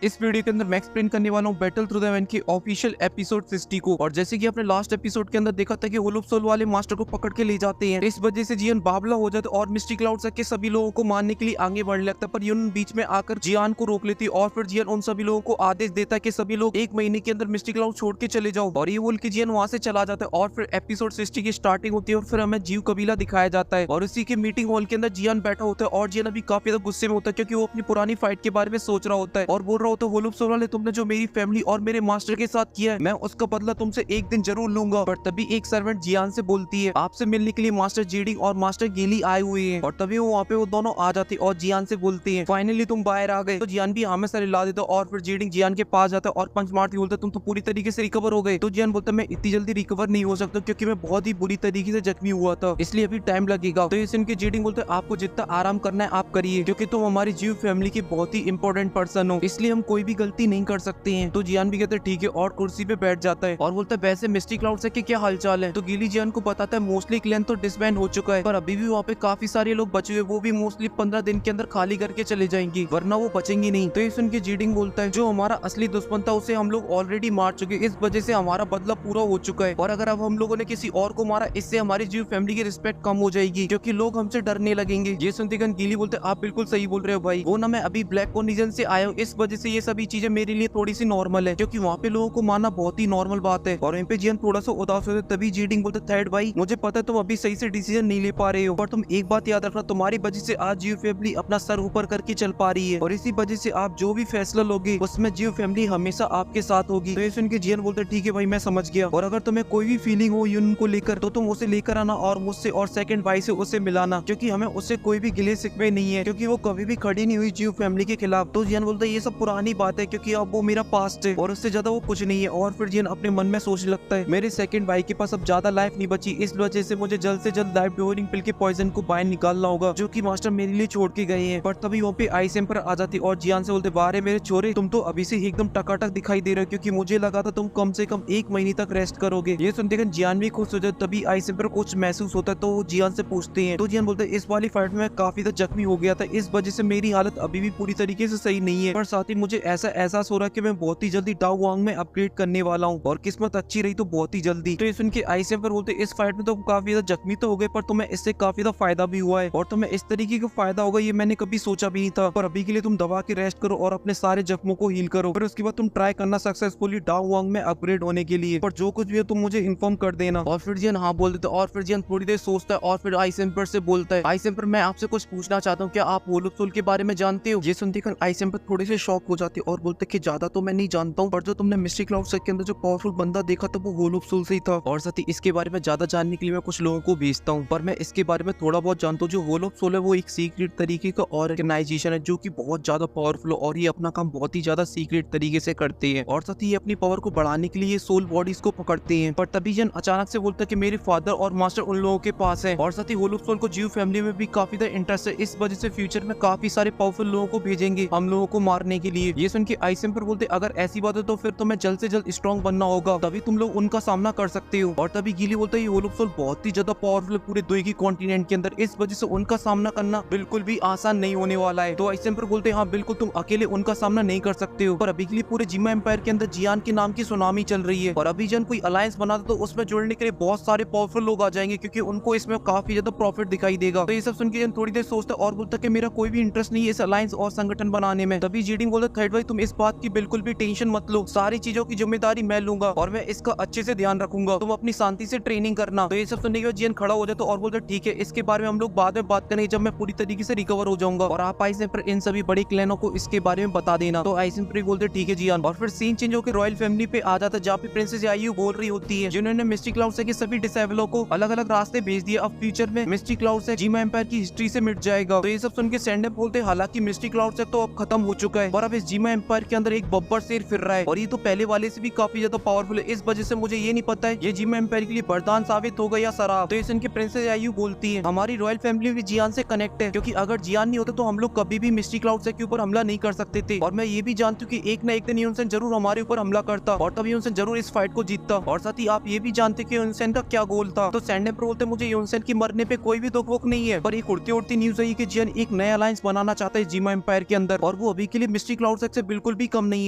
इस वीडियो के अंदर मैं एक्सप्लेन करने वाला हूँ बैटल थ्रू द एवन की ऑफिशियल एपिसोड 60 को। और जैसे कि आपने लास्ट एपिसोड के अंदर देखा था कि होलोप सोल वाले मास्टर को पकड़ के ले जाते हैं, इस वजह से जियान बाबला हो जाता है और मिस्टी क्लाउड के सभी लोगों को मारने के लिए आगे बढ़ने लगता है। पर यून बीच में आकर जियान को रोक लेती है और फिर जियान उन सभी लोगों को आदेश देता है कि सभी लोग 1 महीने के अंदर मिस्टी क्लाउड छोड़ के चले जाओ। और ये बोल के जियान वहां से चला जाता है और फिर एपिसोड 60 की स्टार्टिंग होती है और फिर हमें जीव कबीला दिखाया जाता है। और इसी के मीटिंग हॉल के अंदर जियान बैठा होता है और जियान अभी काफी ज्यादा गुस्से में होता है क्योंकि वो अपनी पुरानी फाइट के बारे में सोच रहा होता है और बोल रहा होता है होलोप सोल वाले, तुमने जो मेरी फैमिली और मेरे मास्टर के साथ किया है, मैं उसका बदला तुमसे एक दिन जरूर लूंगा। पर तभी एक सर्वेंट जियान से बोलती है, आपसे मिलने के लिए मास्टर जेडिंग और मास्टर गेली आए हुए हैं। और तभी वो वहाँ पे वो दोनों आ जाते और जियान से बोलते हैं, फाइनली तुम बाहर आ गए। तो जियान भी हमें सारे ला देता और फिर जेडिंग जियान के पास जाता है और पंच मारती बोलता, तुम तो पूरी तरीके से रिकवर हो गए। तो जियान बोलता, मैं इतनी जल्दी रिकवर नहीं हो सकता क्योंकि मैं बहुत ही बुरी तरीके से जख्मी हुआ था, इसलिए अभी टाइम लगेगा। तो ये सुन के जेडिंग बोलते, आपको जितना आराम करना है आप करिए क्योंकि तुम हमारी जीव फैमिली के बहुत ही इंपॉर्टेंट पर्सन हो, इसलिए हम कोई भी गलती नहीं कर सकते हैं। तो जियान भी कहते हैं ठीक है और कुर्सी पे बैठ जाता है और बोलता है, वैसे मिस्टी क्लाउड से क्या हालचाल है। तो गिली जियान को बताता है मोस्टली क्लैन तो डिसबैंड हो चुका है पर अभी भी वहाँ पे काफी सारे लोग बचे हुए, वो भी मोस्टली 15 दिन के अंदर खाली करके चले जाएंगे वरना वो बचेंगे नहीं। तो ये सुन के जेडिंग बोलता है, जो हमारा असली दुश्मन था उसे हम लोग ऑलरेडी मार चुके, इस वजह से हमारा बदला पूरा हो चुका है और अगर अब हम लोगों ने किसी और को मारा इससे हमारी जीव फैमिली की रिस्पेक्ट कम हो जाएगी क्योंकि लोग हमसे डरने लगेंगे। ये सुनते गिली बोलते, आप बिल्कुल सही बोल रहे हो भाई, वो ना मैं अभी ब्लैक कोनिजन से आया हूँ, इस वजह से ये सभी चीजें मेरे लिए थोड़ी सी नॉर्मल है क्योंकि वहाँ पे लोगों को मारना बहुत ही नॉर्मल बात है। और वहीं पे जियान थोड़ा सा उदास होता है, तभी जेडिंग बोलते, थर्ड भाई मुझे पता है तुम अभी सही से डिसीजन नहीं ले पा रहे हो पर तुम एक बात याद रखना, तुम्हारी वजह से आज जीव फैमिली अपना सर ऊपर करके चल पा रही है और इसी वजह से आप जो भी फैसला लोगे उसमें जीव फैमिली हमेशा आपके साथ होगी। तो ये सुन के जियान बोलते, ठीक है भाई मैं समझ गया, और अगर तुम्हें कोई भी फीलिंग हो यून को लेकर तो तुम उसे लेकर आना और मुझसे और सेकंड भाई से उसे मिलाना क्योंकि हमें उससे कोई भी गिले शिकवे नहीं है क्योंकि वो कभी भी खड़ी नहीं हुई जीव फैमिली के खिलाफ। तो जियान बोलता है, ये सब पुरानी बात है क्योंकि अब वो मेरा पास्ट है और उससे ज्यादा वो कुछ नहीं है। और फिर जियान अपने मन में सोचने लगता है, मेरे सेकंड भाई के पास अब ज्यादा लाइफ नहीं बची, इस वजह से मुझे जल्द से जल्द लाइफ डिवोरिंग पिल के पॉइजन को बाहर निकालना होगा जो कि मास्टर मेरे लिए छोड़ के गए हैं। पर तभी वहाँ पे आइस एम्पर आ जाती और जियान से बोलते, बारे मेरे छोरे, तुम तो अभी से एकदम टकाटक दिखाई दे रहे हो क्योंकि मुझे लगा था तुम कम से कम 1 महीने तक रेस्ट करोगे। ये सुनते जियान भी खुश हो जाए, तभी आइस एम्पर कुछ महसूस होता है तो वो जियान से पूछते हैं। तो जियान बोलते, इस वाली फाइट में काफी ज्यादा जख्मी हो गया था, इस वजह से मेरी हालत अभी भी पूरी तरीके से सही नहीं है, पर साथ ही मुझे ऐसा एहसास हो रहा है कि मैं बहुत ही जल्दी डाउ वांग में अपग्रेड करने वाला हूँ और किस्मत अच्छी रही तो बहुत ही जल्दी। तो ये सुन के आइस एम्पर बोलते, इस फाइट में तो काफी ज्यादा जख्मी तो हो गए पर तुम्हें इससे काफी ज्यादा फायदा भी हुआ है और तुम्हें इस तरीके का फायदा होगा ये मैंने कभी सोचा भी नहीं था। पर अभी के लिए तुम दबा के रेस्ट करो और अपने सारे जख्मों को हील करो, फिर उसके बाद तुम ट्राई करना सक्सेसफुली डाउ वांग में अपग्रेड होने के लिए, पर जो कुछ भी है तुम मुझे इन्फॉर्म कर देना। और फिर जियान हाँ बोल देता और फिर जियान थोड़ी देर सोचता है और फिर आइस एम्पर से बोलता है, आइस एम्पर मैं आपसे कुछ पूछना चाहता हूँ, क्या आप होलोप सोल के बारे में जानते हो। ये सुनते आइस एम्पर थोड़े से शॉक हो जाते और बोलते कि ज्यादा तो मैं नहीं जानता हूँ, पर जो तुमने मिस्टी क्लाउड के अंदर जो पावरफुल बंदा देखा था वो होलोप सोल से ही था और साथ ही इसके बारे में ज्यादा जानने के लिए मैं कुछ लोगों को भेजता हूँ, पर मैं इसके बारे में थोड़ा बहुत जानता हूँ। जो होलोप सोल है वो एक सीक्रेट तरीके का ऑर्गेनाइजेशन है जो कि बहुत ज्यादा पावरफुल है और ये अपना काम बहुत ही ज्यादा सीक्रेट तरीके से करते हैं और साथ ही अपनी पावर को बढ़ाने के लिए सोल बॉडीज को पकड़ते हैं। पर तभी जन अचानक से बोलता है कि मेरे फादर और मास्टर उन लोगों के पास है और साथ ही होलोप सोल को जीव फैमिली में भी काफी ज्यादा इंटरेस्ट है, इस वजह से फ्यूचर में काफी सारे पावरफुल लोगों को भेजेंगे हम लोगों को मारने के लिए। ये सुन के आइस एम्पर बोलते, अगर ऐसी बात है तो फिर तुम्हें जल्द से जल्द स्ट्रॉन्ग बनना होगा, तभी तुम लोग उनका सामना कर सकते हो। और तभी गिली बोलता है, ये होलोप सोल बहुत ही ज्यादा पावरफुल है पूरे दुनिया की कॉन्टिनेंट के अंदर, इस वजह से उनका सामना करना बिल्कुल भी आसान नहीं होने वाला है। तो आइस एम्पर बोलते हैं, हाँ बिल्कुल तुम अकेले उनका सामना नहीं कर सकते हो, पर अभी के लिए पूरे जिमा एम्पायर के अंदर जियान के नाम की सुनामी चल रही है और अभी जन कोई अलायंस बना तो उसमें जुड़ने के लिए बहुत सारे पावरफुल लोग आ जाएंगे क्योंकि उनको इसमें काफी ज्यादा प्रॉफिट दिखाई देगा। तो ये सब सुन के जन थोड़ी देर सोचता और बोलता कि मेरा कोई भी इंटरेस्ट नहीं है इस अलायंस और संगठन बनाने में। तभी जेडिंग बोलता, थर्ड भाई तुम इस बात की बिल्कुल भी टेंशन मत लो, सारी चीजों की जिम्मेदारी मैं लूंगा और मैं इसका अच्छे से ध्यान रखूंगा, तुम अपनी शांति से ट्रेनिंग करना। तो ये सब सुनने के बाद जियान खड़ा हो जाता और बोलता, ठीक है इसके बारे में हम लोग बाद में बात करेंगे जब मैं पूरी तरीके से रिकवर हो जाऊंगा और आप आइस एम्पर इन सभी बड़े क्लैनों को इसके बारे में बता देना। तो आइस एम्पर बोलते, ठीक है जियान। और फिर सीन चेंज होकर रॉयल फैमिली पे आ जाता है जहाँ पे प्रिंसेस आयु बोल रही होती है जिन्होंने मिस्टी क्लाउड के सभी डिसेबलों को अलग अलग रास्ते भेज दिए, अब फ्यूचर में मिस्टी क्लाउड से जिमा एम्पायर की हिस्ट्री से मिट जाएगा। तो ये सब सुन के सैंडअप बोलते, हालांकि मिस्टी क्लाउड से तो अब खत्म हो चुका है और अब इस जिमा एम्पायर के अंदर एक बब्बर शेर फिर रहा है और ये तो पहले वाले से भी काफी ज्यादा पावरफुल है, इस वजह से मुझे ये नहीं पता है ये जिमा एम्पायर के लिए वरदान साबित होगा या शराब। तो ये सुन के प्रिंसेस आयु बोलती है, हमारी रॉयल फैमिली भी जियान से कनेक्ट है क्योंकि अगर जियान नहीं होता तो हम लोग कभी भी मिस्टी क्लाउड के ऊपर हमला नहीं कर सकते थे और मैं ये भी जानती हूँ कि एक ना एक दिन यूनसेन जरूर हमारे ऊपर हमला करता और तभी यूनसेन जरूर इस फाइट को जीतता। और साथ ही आप ये भी जानते कि यूनसेन का क्या गोल था। तो सैंडअप बोलते, मुझे यूनसेन की मरने पे कोई भी दुख वुख नहीं है, पर एक उड़ती उड़ती न्यूज है कि जियान एक नया अलायंस बनाना चाहता है जिमा एम्पायर के अंदर और वो अभी के लिए मिस्टी क्लाउड से बिल्कुल भी कम नहीं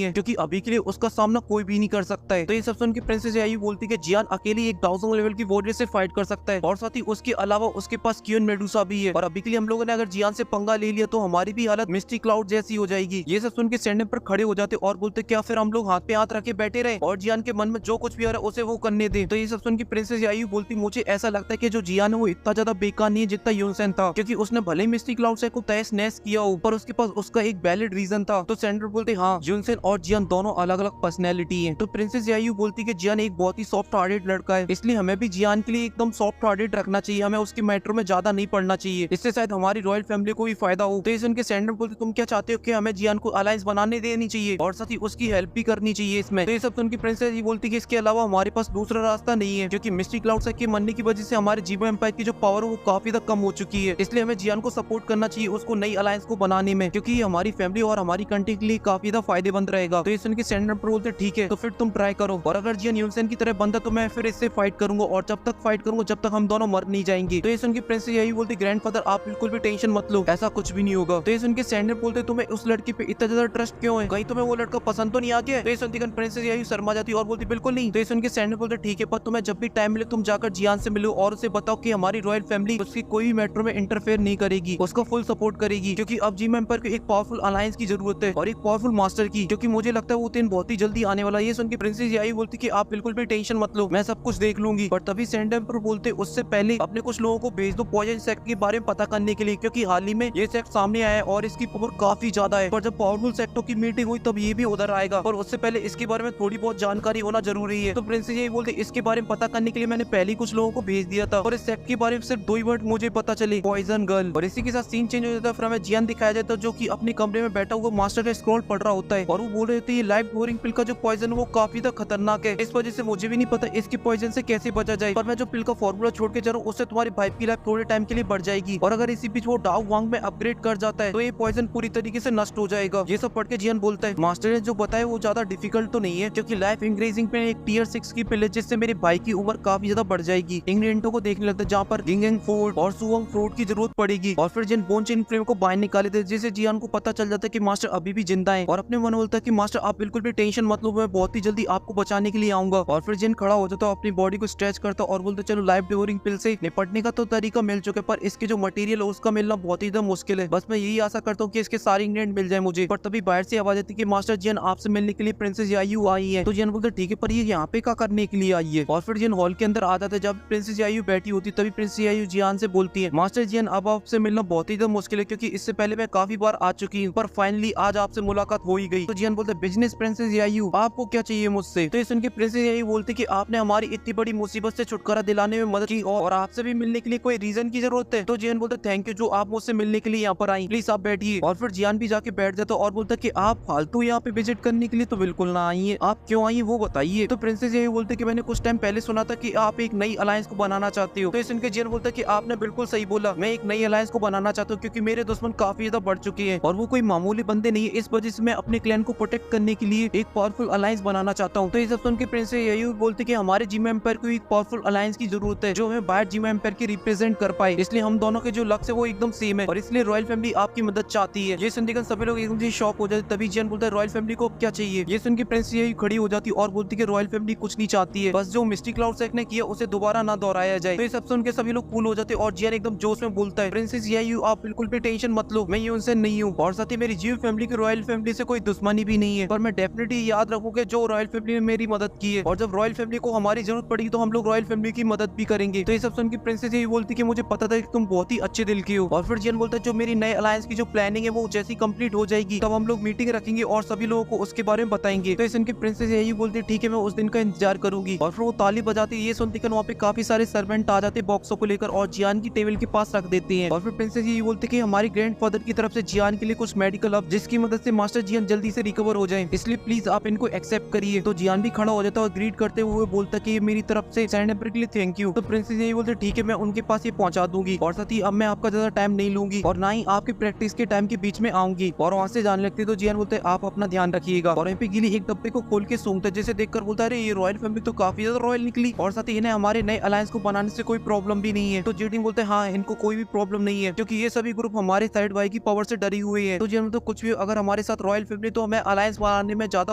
है, क्योंकि अभी के लिए उसका सामना कोई भी नहीं कर सकता है। तो ये सब सुन के प्रिंसेस यायू बोलती है कि जियान अकेले 1000 लेवल की वॉरियर से फाइट कर सकता है, और साथ ही उसके अलावा उसके पास क्यून मेडुसा भी है, और अभी के लिए हम लोगों ने अगर जियान से पंगा ले लिया तो हमारी भी हालत मिस्टी क्लाउड जैसी हो जाएगी। ये सब सुन के सैंडम पर खड़े हो जाते और बोलते क्या फिर हम लोग हाथ पे हाथ रखे बैठे रहे और जियान के मन में जो कुछ भी आ रहा है उसे वो करने दे। तो ये सब सुन के प्रिंसेस यायू बोलती मुझे ऐसा लगता है कि जो जियान है वो इतना ज्यादा बेकार नहीं है जितना यूनसेन था, क्योंकि उसने भले ही मिस्टी क्लाउड से को तहस नहस किया हो पर उसके पास उसका एक वैलिड रीजन था। तो सैंडर बोलते हाँ यूनसेन और जियान दोनों अलग अलग पर्सनैलिटी है। तो प्रिंसेस यायू बोलती कि जियान एक बहुत ही सॉफ्ट हार्टेड लड़का है, इसलिए हमें भी जियान के लिए एकदम सॉफ्ट हार्टेड रखना चाहिए, हमें उसके मैटर में ज्यादा नहीं पड़ना चाहिए, इससे शायद हमारी रॉयल फैमिली को भी फायदा हो। तो इस उनके सैंडर बोलते तुम क्या चाहते हो कि हमें जियान को अलायंस बनाने देनी चाहिए और साथ ही उसकी हेल्प भी करनी चाहिए इसमें। तो ये सब उनकी प्रिंसेस ये बोलती कि इसके अलावा हमारे पास दूसरा रास्ता नहीं है, क्योंकि मिस्टी क्लाउड के मरने की वजह से हमारे जीवो एम्पायर की जो पावर है वो काफी तक कम हो चुकी है, इसलिए हमें जियान को सपोर्ट करना चाहिए उसको नई अलायंस को बनाने में, क्योंकि ये हमारी फैमिली और हमारी कंट्री के लिए काफी ज्यादा फायदेमंद रहेगा। तो इस उनके सैंडर पर बोलते ठीक है तो फिर तुम ट्राई करो, और अगर जियान यूनसेन की तरह बनता तो मैं फिर इससे फाइट करूंगा, और जब तक फाइट करूंगा जब तक हम दोनों मर नहीं जाएंगे। तो इस उनकी प्रिंसेस यही बोलती ग्रैंडफादर आप बिल्कुल भी टेंशन मत लो, ऐसा कुछ भी नहीं होगा। तो इस उनके सैंडर बोलते तुम्हें उस लड़की पे इतना ज्यादा ट्रस्ट क्यों है, कहीं तुम्हें वो लड़का पसंद तो नहीं आ गया? तो इस उनकी प्रिंसेस यही शर्मा जाती और बोलती बिल्कुल नहीं। तो इस उनके सैंडर बोलते ठीक है पर तुम्हें जब भी टाइम मिले तुम जाकर जियान से मिलो और उसे बताओ कि हमारी रॉयल फैमिली उसकी कोई भी मैटर में इंटरफेयर नहीं करेगी, उसका फुल सपोर्ट करेगी, क्योंकि अब जीवो एम्पायर को एक पावरफुल अलायंस की जरूरत है और एक पावरफुल मास्टर की, क्योंकि मुझे लगता है वो दिन बहुत ही जल्दी आने वाला है। ये सुन के प्रिंसेस यही बोलती कि आप बिल्कुल भी टेंशन मत लो, मैं सब कुछ देख लूंगी। पर तभी सैंडम पर बोलते उससे पहले अपने कुछ लोगों को भेज दो पॉइजन सेक्ट के बारे में पता करने के लिए, क्योंकि हाल ही में ये सेक्ट सामने आया है और इसकी पावर काफी ज्यादा है, पर जब पावरफुल सेक्टों की मीटिंग हुई तब ये भी उधर आएगा, पर उससे पहले इसके बारे में थोड़ी बहुत जानकारी होना जरूरी है। तो प्रिंसेस यही बोलते इसके बारे में पता करने के लिए मैंने पहले कुछ लोगों को भेज दिया था और इस सेक्ट के बारे में सिर्फ 2 ही वर्ड मुझे पता चले, पॉइजन गर्ल। और इसी के साथ सीन चेंज हो जाता है, फिर हमें जियान दिखाया जाता है जो कि अपने कमरे में बैठा हुआ मास्टर का स्क्रॉल पढ़ रहा होता है और वो बोल रहे थे ये लाइफ बोरिंग पिल का जो पॉइजन वो काफी तक खतरनाक है, इस वजह से मुझे भी नहीं पता इसके पॉइजन से कैसे बचा जाए, पर मैं जो पिल का फॉर्मूला छोड़ के जा रहा हूँ उससे तुम्हारी भाई की लाइफ थोड़े टाइम के लिए बढ़ जाएगी, और अगर इसी बीच वो डाउ वांग में अपग्रेड कर जाता है तो ये पॉइजन पूरी तरीके से नष्ट हो जाएगा। ये सब पढ़ के जियान बोलता है मास्टर ने जो बताया वो ज्यादा डिफिकल्ट तो नहीं है, क्योंकि लाइफ इंक्रीजिंग पे एक टियर 6 की पिल है जिससे मेरे भाई की उम्र काफी ज्यादा बढ़ जाएगी। इंग्रेडिएंटों को देखने लगता है जहाँ पर गिंगेंग फूड और सुवंग फ्रूट की जरूरत पड़ेगी, और फिर जिन बोन चेन फ्लेम को बाहर निकाले थे, जिससे जियान को पता चल जाता है कि मास्टर अभी भी जिंदा है, और अपने मन बोलता है कि मास्टर आप बिल्कुल भी टेंशन मत लो, मैं बहुत ही जल्दी आपको बचाने के लिए आऊंगा। और फिर जिन खड़ा हो जाता है अपनी बॉडी को स्ट्रेच करता और बोलते चलो लाइफ डिवोरिंग पिल से निपटने का तो तरीका मिल चुका है, पर इसके जो मटेरियल है उसका मिलना बहुत ही ज्यादा मुश्किल है, बस मैं यही आशा करता हूँ कि इसके सारे इंग्रेडिएंट मिल जाए मुझे। पर तभी बाहर से आवाज आती है कि मास्टर जियान आपसे मिलने के लिए प्रिंसेस यायू आई है। तो जियान बोलते ठीक है पर ये यहाँ पे क्या करने के लिए आई है, और फिर जियान हॉल के अंदर आ जाता है। जब प्रिंसेस यायू बैठी होती तभी प्रिंसेस यायू जियान से बोलती है मास्टर जियान अब आपसे मिलना बहुत ही ज्यादा मुश्किल है, क्योंकि इससे पहले मैं काफी बार आ चुकी हूँ पर फाइनली आज आपसे मुलाकात हो ही गई। तो जियान बोलते बिजनेस प्रिंसेस यायू आपको क्या चाहिए मुझसे? तो सुन के प्रिंसेस यायू बोलती कि आपने हमारी इतनी बड़ी मुसीबत से छुटकारा दिलाने में मदद की और आपसे भी मिलने के लिए कोई रीजन की जरूरत है। तो जियान बोलते थैंक यू जो आप मुझसे मिलने के लिए यहाँ पर आई, प्लीज आप बैठिए। और फिर जियान भी जाके बैठ जाता और बोलता कि आप फालतू यहाँ पे विजिट करने के लिए तो बिल्कुल ना आई है, आप क्यों आई वो बताइए। तो प्रिंसेस यही बोलते कि मैंने कुछ टाइम पहले सुना था कि आप एक नई अलायंस को बनाना चाहते हो। तो सुन के जियान बोलता कि आपने बिल्कुल सही बोला, मैं एक नई अलायंस को बनाना चाहता हूँ, क्योंकि मेरे दुश्मन काफी ज्यादा बढ़ चुके हैं और वो कोई मामूली बंदे नहीं है, इस वजह से मैं अपने क्लैन को प्रोटेक्ट करने के लिए एक पावरफुल अलायंस बनाना चाहता हूँ। तो ये सब सुन के प्रिंसेस यही बोलते कि हमारे जीवो एम्पायर को एक पावरफुल अलायंस की जरूरत है जो हमें बाहर जीवो एम्पायर की रिप्रेजेंट कर पाए, इसलिए हम दोनों के जो लक्ष्य है वो एकदम सेम है और इसलिए रॉयल फैमिली आपकी मदद चाहती है। ये सुनकर सभी लोग एकदम से शॉक हो जाते, तभी जियान बोलता है रॉयल फैमिली को क्या चाहिए। ये सुन के प्रिंसेस यही खड़ी हो जाती और बोलती कि रॉयल फैमिली कुछ नहीं चाहती है, बस जो मिस्टी क्लाउड सेक्ट ने किया उसे दोबारा ना दोहराया जाए। तो ये सब सुन के सभी लोग कूल हो जाते और जियान एकदम जोश में बोलता है प्रिंसेस यही आप बिल्कुल भी टेंशन मत लो, मैं यूनसेन नहीं हूँ और साथ ही मेरी जीव फैमिली की रॉयल फैमिली से कोई दुश्मनी भी नहीं है, पर मैं डेफिनेटली याद रखूंगा जो रॉयल फैमिली ने मेरी मदद की है और जब रॉयल फैमिली को हमारी जरूरत पड़ेगी तो हम लोग रॉयल फैमिली की मदद भी करेंगे। तो ये सब सुन के प्रिंसेस यही बोलती कि मुझे पता था कि तुम बहुत ही अच्छे दिल की हो। और फिर जियान बोलता है जो मेरी नए अलायंस की जो प्लानिंग है वो जैसी कंप्लीट हो जाएगी तब हम लोग मीटिंग रखेंगे और सभी लोगों को उसके बारे में बताएंगे। तो इनके प्रिंसेस यही बोलती ठीक है मैं उस दिन का इंतजार करूंगी। और फिर वो ताली बजाती ये सुनती कर वहाँ पे काफी सारे सर्वेंट आ जाते बॉक्सों को लेकर और जियान की टेबल के पास रख देते हैं। और फिर प्रिंसेस यही बोलते कि हमारे ग्रैंडफादर की तरफ से जियान के लिए कुछ मेडिकल अब जिसकी मदद से मास्टर जियान जल्दी से रिकवर हो जाए, इसलिए प्लीज आप इनको एक्सेप्ट करिए। तो जियान भी खड़ा हो जाता है और ग्रीट करते हुए बोलता कि मेरी तरफ से सैंड एम्पायर के लिए थैंक यू। तो प्रिंसेस यही बोलते ठीक है मैं उनके पास ये पहुंचा दूंगी और साथ ही अब मैं आपका ज्यादा टाइम नहीं लूंगी और ना ही आपकी प्रैक्टिस के टाइम के बीच में आऊंगी। और वहाँ से जाने लगती तो जियान बोलते हैं आप अपना ध्यान रखिएगा। और यहाँ पे गिली एक डब्बे को खोल के सूंघता है जिसे देखकर बोलता है ये रॉयल फैमिली तो काफी ज्यादा रॉयल निकली और साथ ही इन्हें हमारे नए अलायंस को बनाने से कोई प्रॉब्लम भी नहीं है। तो जेटिंग बोलते हैं हाँ इनको कोई भी प्रॉब्लम नहीं है क्योंकि ये सभी ग्रुप हमारे साइड वाई की पावर से डरी हुई है। तो जियान तो कुछ भी अगर हमारे साथ रॉयल फैमिली, तो हमें अलायंस बनाने में ज्यादा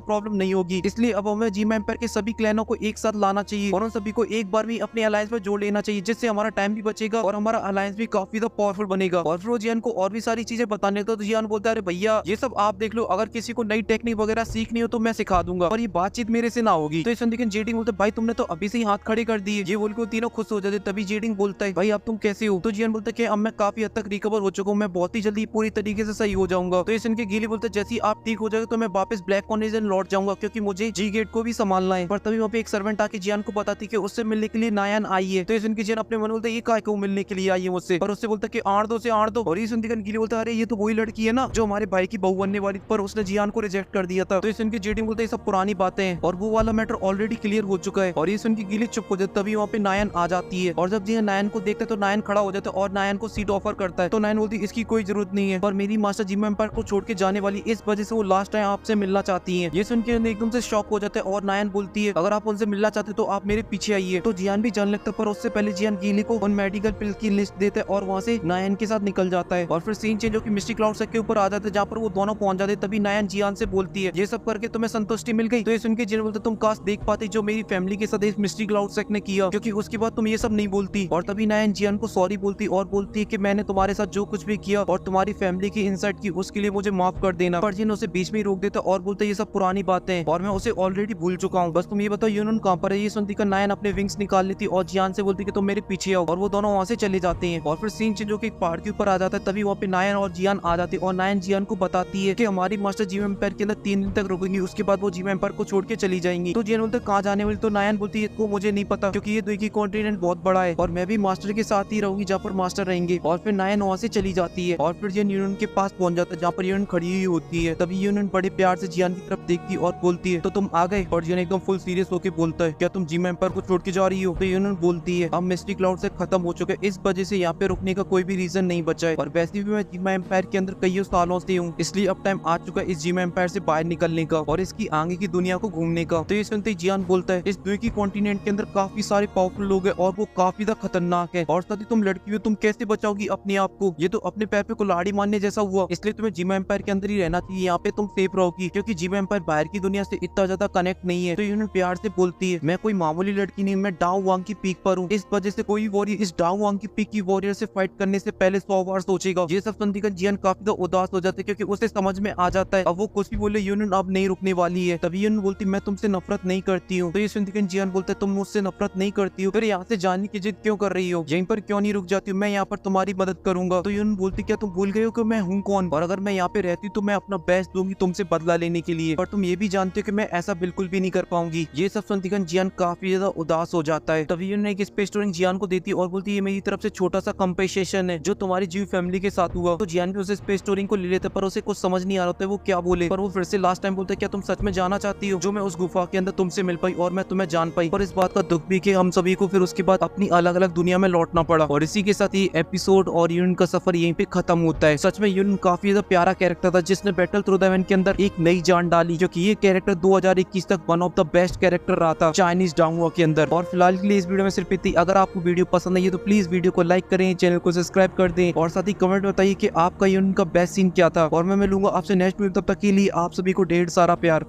प्रॉब्लम नहीं होगी। इसलिए अब हमें जी एम्पायर के सभी क्लैनों को एक साथ लाना चाहिए और उन सभी को एक बार भी अपने अलायंस में जोड़ लेना चाहिए, जिससे हमारा टाइम भी बचेगा और हमारा अलायंस भी काफी ज्यादा पावरफुल बनेगा। और फिर वो जियान को और भी सारी चीजें बताने लगता है। तो जियान बोलता है, अरे भैया ये सब आप देख लो, अगर किसी को नई टेक्निक वगैरह सीखनी हो तो मैं सिखा दूंगा, और ये बातचीत मेरे से ना होगी। तो इस लेकिन जेडिंग बोलता है, भाई तुमने तो अभी से ही हाथ खड़े कर दिए। ये बोल के तीनों खुश हो जाते। तभी जेडिंग बोलता है, भाई अब तुम कैसे हो? तो जियान बोलता है कि अब मैं काफी हद तक रिकवर हो चुका हूँ, मैं बहुत ही जल्दी पूरी तरीके से सही हो जाऊंगा। तो इस इनके गीली बोलता है, जैसे ही आप ठीक हो जाएगा तो मैं वापस ब्लैक कॉर्निजन लौट जाऊंगा, क्योंकि मुझे जी गेट को भी संभालना है। पर तभी वहाँ पे एक सर्वेंट आके जियान को बताती कि उससे मिलने के लिए नायान आई है। तो इस इनके जियान अपने मन बोलते ये काय को मिलने के लिए आई है मुझसे, पर उससे बोलता कि आड़ दो से आड़ दो। और इस गीली बोलता है, अरे ये तो वही लड़की है ना जो हमारे भाई की बहू बनने वाली, पर उसने जियान को रिजेक्ट कर दिया था। तो इस इनके जेडिंग बोलते ये सब पुरानी बातें हैं और वो वाला मैटर ऑलरेडी क्लियर हो चुका है। और ये सुन के गीली चुप हो जाती। तभी वहाँ पे नायन आ जाती है और जब जियान नायन को देखता है तो नायन खड़ा हो जाता है और नायन को सीट ऑफर करता है। तो नायन बोलती है इसकी कोई जरूरत नहीं है, पर मेरी मास्टर जिम एम्पायर को छोड़ के जाने वाली, इस वजह से वो लास्ट टाइम आपसे मिलना चाहती है। ये सुन के एकदम से शॉक हो जाता है और नायन बोलती है, अगर आप उनसे मिलना चाहते तो आप मेरे पीछे आइए। तो जियान भी जाने लगता है, पर उससे पहले जियान गीली को उन मेडिकल पिल की लिस्ट देता है और वहाँ से नायन के साथ निकल जाता है। और फिर सीन चेंज होकर मिस्टी क्लाउड के ऊपर आ जाता है, जहाँ पर वो दोनों पहुंच जाते। तभी नायन जियान से बोलती है, ये सब करके तुम्हें संतुष्टि मिल गई? तो ये सुन के जियान बोलता, तुम काश देख पाती जो मेरी फैमिली के साथ इस मिस्टी क्लाउड ने किया, क्योंकि उसके बाद तुम ये सब नहीं बोलती। और तभी नायन जियान को सॉरी बोलती और बोलती है कि मैंने तुम्हारे साथ जो कुछ भी किया और तुम्हारी फैमिली की इंसल्ट की, उसके लिए मुझे माफ कर देना। पर जिन उसे बीच में ही रोक देता और बोलता ये सब पुरानी बातें हैं और मैं उसे ऑलरेडी भूल चुका हूँ, बस तुम ये बताओ यूनन कहाँ पर है? ये सुनती कर नायन अपने विंग्स निकाल लेती और जियान से बोलती कि तुम मेरे पीछे आओ, और वो दोनों वहाँ से चले जाते हैं। और फिर सीन चेंज होकर एक पहाड़ के ऊपर आ जाता है। तभी वहाँ पे नायन और जियान आ जाती है और नायन जियान को बताती है कि हमारी मास्टर जिम एम्पायर के अंदर 3 दिन तक रुकेंगी, उसके बाद वो जिम एम्पायर को छोड़ के चली जाएंगी। तो जियान बोलते कहाँ जाने वाली? तो नायन बोलती है को मुझे नहीं पता, क्योंकि ये दुई की कॉन्टिनेंट बहुत बड़ा है और मैं भी मास्टर के साथ ही रहूंगी जहाँ पर मास्टर रहेंगे। और फिर नायन वहाँ से चली जाती है और फिर जियान यूनियन के पास पहुंच जाता है, जहाँ पर यूनियन खड़ी हुई होती है। तभी यूनियन बड़े प्यार से जियान की तरफ देखती और बोलती है, तो तुम आ गए? और जियान एकदम फुल सीरियस होकर बोलता है, क्या तुम जिम एम्पायर को छोड़ के जा रही हो? तो यूनियन बोलती है, अब मिस्टी क्लाउड से खत्म हो चुके, इस वजह से यहाँ पे रुकने का कोई भी रीजन नहीं बचा है, और वैसे भी मैं जिम एम्पायर के अंदर कई सालों से हूँ, इसलिए अब टाइम आ चुका है इस जिम एम्पायर से बाहर निकलने का और इसकी आगे की दुनिया को घूमने का। तो ये सुनते ही जियान बोलता है, इस दुई की कॉन्टिनेंट के अंदर काफी सारे पावरफुल लोग हैं और वो काफी ज्यादा खतरनाक है, और साथ ही तुम लड़की हो, तुम कैसे बचाओगी अपने आप को? ये तो अपने पैर पे कुल्हाड़ी मारने जैसा हुआ, इसलिए तुम्हें जिम एम्पायर के अंदर ही रहना चाहिए, यहाँ पे तुम सेफ रहोगी, क्योंकि जिम एम्पायर बाहर की दुनिया से इतना ज्यादा कनेक्ट नहीं है। तो यूनियन प्यार से बोलती है, मैं कोई मामूली लड़की नहीं, मैं डाउ वांग की पीक पर हूँ, इस वजह से कोई वॉरियर इस डाउ वांग की पीक की वॉरियर से फाइट करने से पहले 100 बार सोचेगा। ये सब सुनकर जियान काफी ज्यादा उदास हो जाते, क्योंकि उसे समझ में आ जाता है अब वो कुछ भी बोले यूनियन अब नहीं रुकने वाली है। तभी यूनियन बोलती, मैं तुमसे नफरत नहीं करती हूँ। तो ये सुनकर जियान बोलता है, तुम मुझसे नफरत नहीं करती हो, फिर यहाँ से जाने की जिद क्यों कर रही हो? यहीं पर क्यों नहीं रुक जाती हो? मैं यहाँ पर तुम्हारी मदद करूंगा। तो यूनियन बोलती, क्या तुम भूल गए हो कि मैं हूँ कौन? और अगर मैं यहाँ पे रहती तो मैं अपना बेस्ट दूंगी तुमसे बदला लेने के लिए, पर तुम ये भी जानते हो कि मैं ऐसा बिल्कुल भी नहीं कर पाऊंगी। ये सब सुनकर जियान काफी ज्यादा उदास हो जाता है। तभी यूनियन एक स्पेस स्टोरिंग जियान को देती है और बोलती है, ये मेरी तरफ से छोटा सा कंपेंसेशन है जो तुम्हारी जीव फैमिली के साथ हुआ। तो जियान भी उसे स्पेस स्टोरिंग को ले लेते, पर उसे कुछ समझ नहीं आ रहा होता है वो क्या बोले, पर वो फिर से लास्ट टाइम बोलते हैं, क्या तुम सच में जाना चाहती हो जो मैं उस गुफा के अंदर तुमसे मिल पाई और मैं तुम्हें जान पाई? और इस बात का दुख भी कि हम सभी को फिर उसके बाद अपनी अलग अलग दुनिया में लौटना पड़ा। और इसी के साथ ये एपिसोड और यूनियन का सफर यहीं पे खत्म होता है। सच में यूनियन काफी ज्यादा प्यारा कैरेक्टर था जिसने बैटल थ्रू द एवन के अंदर एक नई जान डाली, जो कि ये कैरेक्टर 2021 तक one of the best character रहा था चाइनीज डांगुआ के अंदर। और फिलहाल के लिए इस वीडियो में सिर्फ इतनी। अगर आपको वीडियो पसंद आई है तो प्लीज वीडियो को लाइक करें, चैनल को सब्सक्राइब कर दें और साथ ही कमेंट में बताइए कि आपका यूनियन का बेस्ट सीन क्या था। और मैं मिलूंगा आपसे नेक्स्ट वीडियो, तब तक के लिए आप सभी को ढेर सारा प्यार।